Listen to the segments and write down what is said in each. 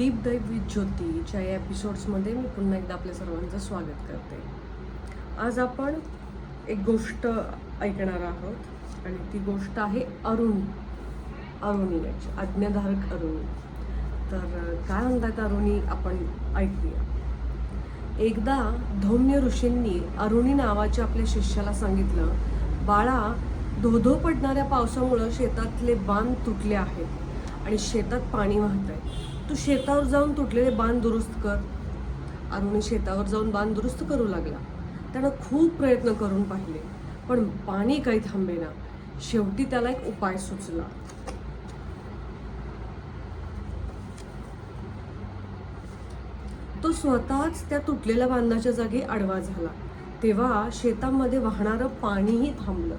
Deep डाईव्ह with ज्योतीच्या या एपिसोड्समध्ये मी पुन्हा एकदा आपल्या सर्वांचं स्वागत करते. आज आपण एक गोष्ट ऐकणार आहोत आणि ती गोष्ट आहे अरुणी याची आज्ञाधारक अरुणी. तर काय म्हणतात अरुणी आपण ऐकूया. एकदा धौम्य ऋषींनी अरुणी नावाच्या आपल्या शिष्याला सांगितलं, बाळा, धोधो पडणाऱ्या पावसामुळं शेतातले बांध तुटले आहेत आणि शेतात पाणी वाहत आहे. तू शेतावर जाऊन तुटलेले बांध दुरुस्त कर. अरुणी शेतावर जाऊन बांध दुरुस्त करू लागला. त्यानं खूप प्रयत्न करून पाहिले, पण पाणी काही थांबेना. शेवटी त्याला एक उपाय सुचला. तो स्वतःच त्या तुटलेल्या बांधाच्या जागी आडवा झाला. तेव्हा शेतामध्ये वाहणारं पाणीही थांबलं.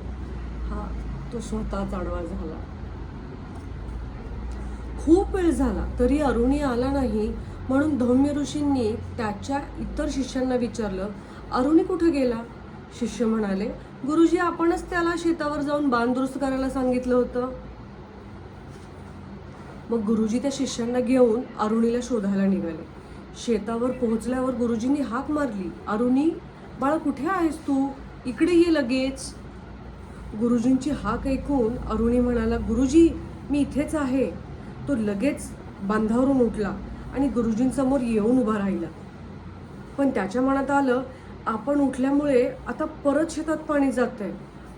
तो स्वतःच आडवा झाला. खूप वेळ झाला तरी अरुणी आला नाही, म्हणून धौम्य ऋषींनी त्याच्या इतर शिष्यांना विचारलं, अरुणी कुठे गेला? शिष्य म्हणाले, गुरुजी, आपणच त्याला शेतावर जाऊन बांध दुरुस्त करायला सांगितलं होतं. मग गुरुजी त्या शिष्यांना घेऊन अरुणीला शोधायला निघाले. शेतावर पोहोचल्यावर गुरुजींनी हाक मारली, अरुणी, बाळा, कुठे आहेस तू? इकडे ये लगेच. गुरुजींची हाक ऐकून अरुणी म्हणाला, गुरुजी, मी इथेच आहे. तो लगेच बांधावरून उठला आणि गुरुजींसमोर येऊन उभा राहिला. पण त्याच्या मनात आलं, आपण उठल्यामुळे आता परत शेतात पाणी जातंय.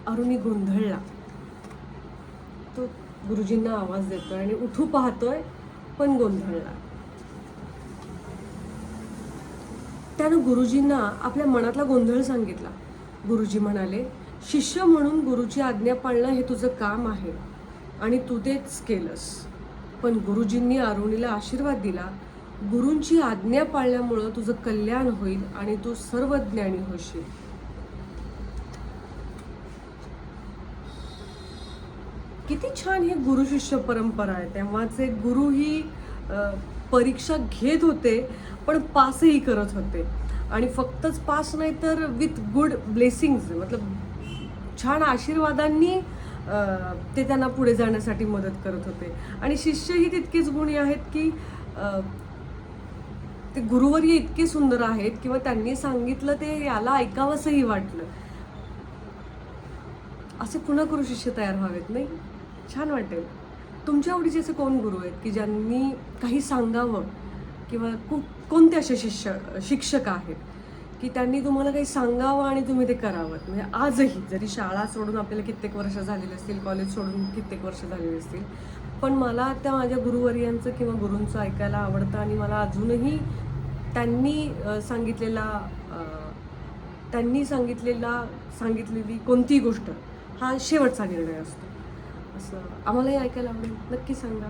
अरुणी गोंधळला. तो गुरुजींना आवाज देतोय आणि उठू पाहतोय, पण गोंधळला. त्यानं गुरुजींना आपल्या मनातला गोंधळ सांगितला. गुरुजी म्हणाले, शिष्य म्हणून गुरुची आज्ञा पाळणं हे तुझं काम आहे आणि तू तेच केलंस. पण गुरुजींनी अरुणीला आशीर्वाद दिला, गुरूंची आज्ञा पाळल्यामुळं तुझं कल्याण होईल आणि तू सर्वज्ञानी होशील. किती छान ही गुरु शिष्य परंपरा आहे. तेव्हाचे गुरु ही परीक्षा घेत होते, पण पासही करत होते. आणि फक्तच पास नाही तर विथ गुड ब्लेसिंग्स, मतलब छान आशीर्वादांनी ते त्यांना पुढे जाण्यासाठी मदत करत होते. आणि शिष्यही तितकेच गुणी आहेत की ते गुरुवर्य इतके सुंदर आहेत किंवा त्यांनी सांगितलं ते याला ऐकावंसंही वाटलं. असे पुन्हा गुरु शिष्य तयार व्हावेत, नाही? छान वाटेल. तुमच्या आवडीचे असे कोण गुरु आहेत की ज्यांनी काही सांगावं, किंवा कोणते असे शिक्षक आहेत की त्यांनी तुम्हाला काही सांगावं आणि तुम्ही ते करावं? म्हणजे आजही जरी शाळा सोडून आपल्याला कित्येक वर्ष झालेली असतील, कॉलेज सोडून कित्येक वर्ष झालेली असतील, पण मला त्या माझ्या गुरुवर्यांचं किंवा गुरूंचं ऐकायला आवडतं. आणि मला अजूनही त्यांनी सांगितलेली कोणतीही गोष्ट हा शेवटचा निर्णय असतो. असं आम्हालाही ऐकायला आवडेल. नक्की सांगा.